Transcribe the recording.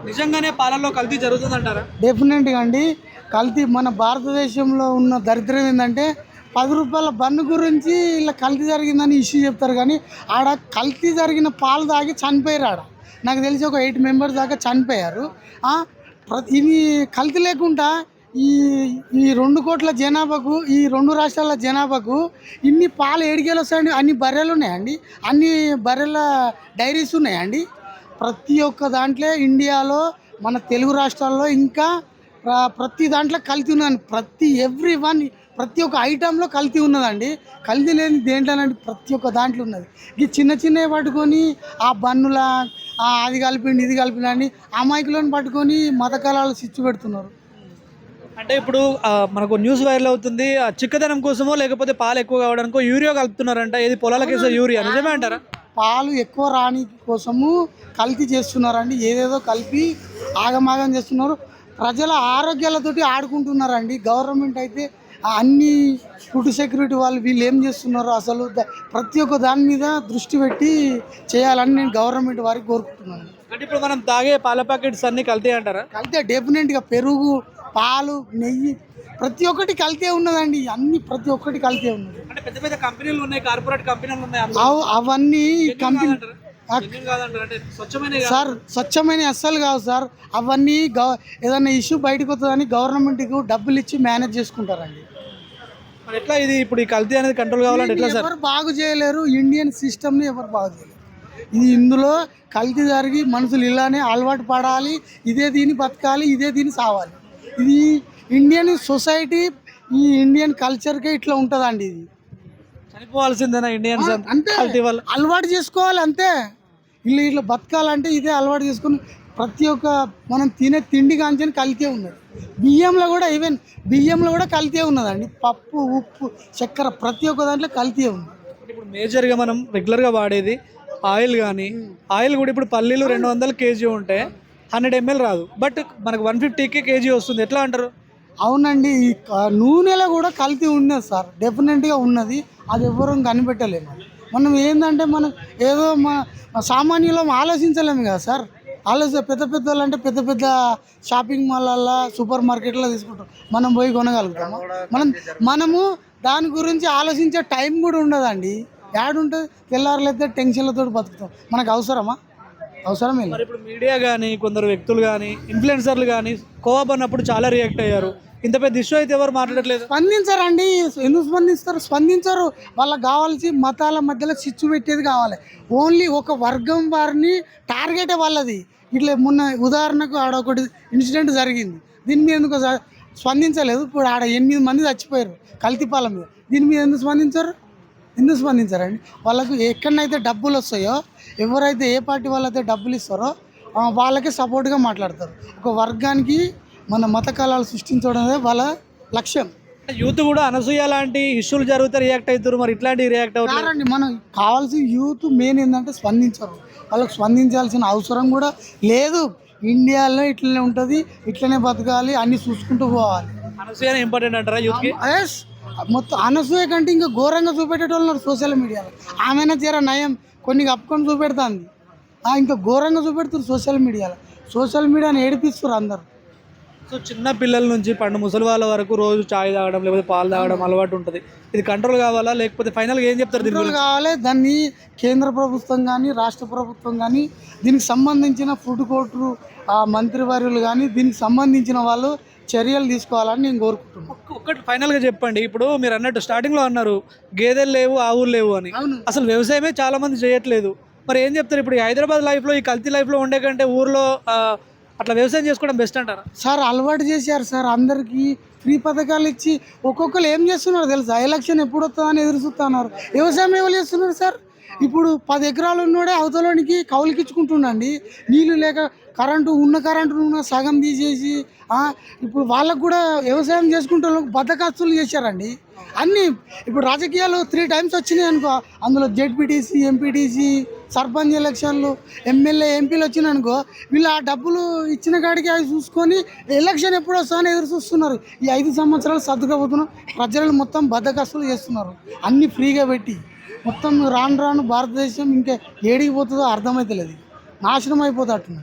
నిజంగానే పాలల్లో కల్తీ జరుగుతుందంటారా? డెఫినెట్గా అండి. కల్తీ మన భారతదేశంలో ఉన్న దరిద్రం ఏంటంటే 10 రూపాయల బన్ను గురించి ఇలా కల్తీ జరిగిందని ఇష్యూ చెప్తారు, కానీ ఆడ కల్తీ జరిగిన పాలు తాగి చనిపోయారు. ఆడ నాకు తెలిసి ఒక 8 మెంబర్స్ దాకా చనిపోయారు. ఇది కల్తీ లేకుండా ఈ ఈ 2 కోట్ల జనాభాకు, ఈ 2 రాష్ట్రాల జనాభాకు ఇన్ని పాలు ఏడికేలు వస్తాయండి. అన్ని బర్రెలు ఉన్నాయండి, అన్ని బర్రెల డైరీస్ ఉన్నాయండి. ప్రతి ఒక్క దాంట్లో ఇండియాలో మన తెలుగు రాష్ట్రాల్లో ఇంకా ప్రతి దాంట్లో కల్తీ ఉన్నదండి. ప్రతి ఒక్క ఐటెంలో కల్తీ ఉన్నదండి. కల్తీ లేని దేంట్లోనండి ప్రతి ఒక్క దాంట్లో ఉన్నది. ఈ చిన్న చిన్నవి పట్టుకొని ఆ బన్నుల అది కలిపిండి ఇది కలిపిండి అమాయకులను పట్టుకొని మత కళాలు సిచ్చు పెడుతున్నారు. అంటే ఇప్పుడు మనకు న్యూస్ వైరల్ అవుతుంది, చిక్కదనం కోసమో లేకపోతే పాలు ఎక్కువ కావడానికో యూరియా కలుపుతున్నారంట. ఇది పొలాలకేసే యూరియా నిజమే అంటారా? పాలు ఎక్కువ రాని కోసము కల్తీ చేస్తున్నారండి. ఏదేదో కలిపి ఆగమాగం చేస్తున్నారు. ప్రజల ఆరోగ్యాలతోటి ఆడుకుంటున్నారండి. గవర్నమెంట్ అయితే అన్ని ఫుడ్ సెక్యూరిటీ వాళ్ళు వీళ్ళు ఏం చేస్తున్నారు అసలు ప్రతి ఒక్క దాని మీద దృష్టి పెట్టి చేయాలని నేను గవర్నమెంట్ వారికి కోరుకుంటున్నాను. అంటే ఇప్పుడు మనం తాగే పాల ప్యాకెట్స్ అన్ని కల్తీ అంటారా? కల్తీ డెఫినెట్గా. పెరుగు, పాలు, నెయ్యి ప్రతి ఒక్కటి కల్తీ ఉన్నదండి. అన్ని ప్రతి ఒక్కటి కల్తీ ఉన్నది. అంటే పెద్ద పెద్ద కంపెనీలు ఉన్నాయి, కార్పొరేట్ కంపెనీలు ఉన్నాయి, అవన్నీ కంపెనీ సార్ స్వచ్ఛమైన అస్సలు కావు సార్. అవన్నీ ఏదైనా ఇష్యూ బయటకు వస్తుందని గవర్నమెంట్కి డబ్బులు ఇచ్చి మేనేజ్ చేసుకుంటారండి. ఎట్లా ఇది ఇప్పుడు ఈ కల్తీ అనేది కంట్రోల్ కావాలంటే ఎట్లా సార్? ఎవరు బాగు చేయలేరు, ఇండియన్ సిస్టమ్ని ఎవరు బాగు చేయలేరు. ఇది ఇందులో కల్తీ జరిగి మనుషులు ఇలానే అలవాటు పడాలి, ఇదే దీన్ని బతకాలి, ఇదే దీన్ని సావాలి. ఇది ఇండియన్ సొసైటీ, ఈ ఇండియన్ కల్చర్కే ఇట్లా ఉంటుందండి. ఇది చనిపోవాల్సిందేనా ఇండియన్స్? అంటే అలవాటు చేసుకోవాలి అంతే. ఇట్లా బతకాలంటే ఇదే అలవాటు చేసుకుని ప్రతి ఒక్క మనం తినే తిండి కాంచని కల్తీ ఉన్నది. బియ్యంలో కూడా కల్తీ ఉన్నదండి. పప్పు, ఉప్పు, చక్కెర ప్రతి ఒక్క దాంట్లో కల్తీ ఉంది. ఇప్పుడు మేజర్గా మనం రెగ్యులర్గా వాడేది ఆయిల్, కానీ ఆయిల్ కూడా ఇప్పుడు పల్లీలు 200 kg ఉంటే 100 ml రాదు, బట్ మనకు 150 kg వస్తుంది. ఎట్లా అంటారు? అవునండి. ఈ నూనెలో కూడా కల్తీ ఉన్నది సార్, డెఫినెట్గా ఉన్నది. అది ఎవరూ కనిపెట్టలేము. మనం ఏంటంటే మనం ఏదో సామాన్యులం ఆలోచించలేము కదా సార్. పెద్ద పెద్ద వాళ్ళు అంటే పెద్ద పెద్ద షాపింగ్ మాల్లలో, సూపర్ మార్కెట్లో తీసుకుంటాం. మనం పోయి కొనగలుగుతాము? మనము దాని గురించి ఆలోచించే టైం కూడా ఉండదండి. యాడుంటుంది? తెల్లారులైతే టెన్షన్లతో బతుకుతాం. మనకు అవసరమా? అవసరమే. మరి ఇప్పుడు మీడియా కానీ, కొందరు వ్యక్తులు కానీ, ఇన్ఫ్లుయెన్సర్లు కానీ కోవా అన్నప్పుడు చాలా రియాక్ట్ అయ్యారు. ఇంత పెద్ద ఇష్యూ అయితే ఎవరు మాట్లాడట్లేదు. స్పందించారండి. ఎందుకు స్పందించరు? వాళ్ళకి కావాల్సి మతాల మధ్యలో చిచ్చు పెట్టేది కావాలి. ఓన్లీ ఒక వర్గం వారిని టార్గెటే వాళ్ళది. ఇట్లా మొన్న ఉదాహరణకు ఆడ ఒకటి ఇన్సిడెంట్ జరిగింది, దీని మీద ఎందుకు స్పందించలేదు? ఇప్పుడు ఆడ 8 మంది చచ్చిపోయారు కల్తీపాల మీద. దీని మీద ఎందుకు స్పందించారండి? వాళ్ళకు ఎక్కడనైతే డబ్బులు వస్తాయో, ఎవరైతే ఏ పార్టీ వాళ్ళైతే డబ్బులు ఇస్తారో వాళ్ళకి సపోర్ట్గా మాట్లాడతారు. ఒక వర్గానికి మన మత కళాలు సృష్టించడమే వాళ్ళ లక్ష్యం. యూత్ కూడా అనసూయ లాంటి ఇష్యూలు జరిగితే రియాక్ట్ అవుతారు, మరి ఇట్లాంటి రియాక్ట్ అవుతారండి. మనం కావాల్సిన యూత్ మెయిన్ ఏంటంటే స్పందించరు. వాళ్ళకి స్పందించాల్సిన అవసరం కూడా లేదు. ఇండియాలో ఇట్లనే ఉంటుంది, ఇట్లనే బతకాలి, అన్ని చూసుకుంటూ పోవాలి. అనసూయ ఇంపార్టెంట్ అంటారా యూత్కి? ఎస్. మొత్తం అనసూయ కంటే ఇంకా ఘోరంగా చూపెట్టేటోళ్ళు సోషల్ మీడియాలో. ఆమెనా తీరా నయం కొన్ని కప్పుకొని చూపెడుతుంది, ఇంకా ఘోరంగా చూపెడుతారు సోషల్ మీడియాని ఏడిపిస్తారు అందరు. సో చిన్న పిల్లల నుంచి పండు ముసలి వాళ్ళ వరకు రోజు చాయ్ తాగడం లేకపోతే పాలు తాగడం అలవాటు ఉంటుంది. ఇది కంట్రోల్ కావాలా, లేకపోతే ఫైనల్గా ఏం చెప్తారు? కంట్రోల్ కావాలి. దాన్ని కేంద్ర ప్రభుత్వం కానీ, రాష్ట్ర ప్రభుత్వం కానీ, దీనికి సంబంధించిన ఫుడ్ కోర్టు మంత్రివర్యులు కానీ, దీనికి సంబంధించిన వాళ్ళు చర్యలు తీసుకోవాలని నేను కోరుకుంటున్నాను. ఒక్కటి ఫైనల్గా చెప్పండి. ఇప్పుడు మీరు అన్నట్టు స్టార్టింగ్లో అన్నారు గేదెలు లేవు, ఆవులు లేవు అని. అసలు వ్యవసాయమే చాలా మంది చేయట్లేదు. మరి ఏం చెప్తారు? ఇప్పుడు హైదరాబాద్ లైఫ్లో, ఈ కల్తీ లైఫ్లో ఉండే కంటే ఊర్లో అట్లా వ్యవసాయం చేసుకోవడం బెస్ట్ అంటారా? సార్ అలవాటు చేశారు సార్. అందరికీ ఫ్రీ పథకాలు ఇచ్చి ఒక్కొక్కరు ఏం చేస్తున్నారు తెలుసా? ఎలక్షన్ ఎప్పుడు వస్తుందని ఎదురు చూస్తున్నారు. వ్యవసాయం ఎవరు చేస్తున్నారు సార్? ఇప్పుడు 10 ఎకరాలు ఉన్నోడే అవతలోనికి కౌలుకిచ్చుకుంటుండండి. నీళ్ళు లేక ఉన్న కరెంటు సగం తీసేసి ఇప్పుడు వాళ్ళకు కూడా వ్యవసాయం చేసుకుంటే బద్దకస్తులు చేశారండి. అన్నీ ఇప్పుడు రాజకీయాలు 3 times వచ్చినాయి అనుకో, అందులో జెడ్పీటీసీ, ఎంపీటీసీ, సర్పంచ్ ఎలక్షన్లు, ఎమ్మెల్యే, ఎంపీలు వచ్చినాయనుకో, వీళ్ళు ఆ డబ్బులు ఇచ్చిన కాడికి అవి చూసుకొని ఎలక్షన్ ఎప్పుడు వస్తామని ఎదురు చూస్తున్నారు. ఈ 5 సంవత్సరాలు సర్దుకపోతున్నాం. ప్రజలను మొత్తం బద్దకస్తులు చేస్తున్నారు. అన్నీ ఫ్రీగా పెట్టి మొత్తం రాను భారతదేశం ఇంకా ఏడికి పోతుందో అర్థమైతలేదు, నాశనం అయిపోతున్నది.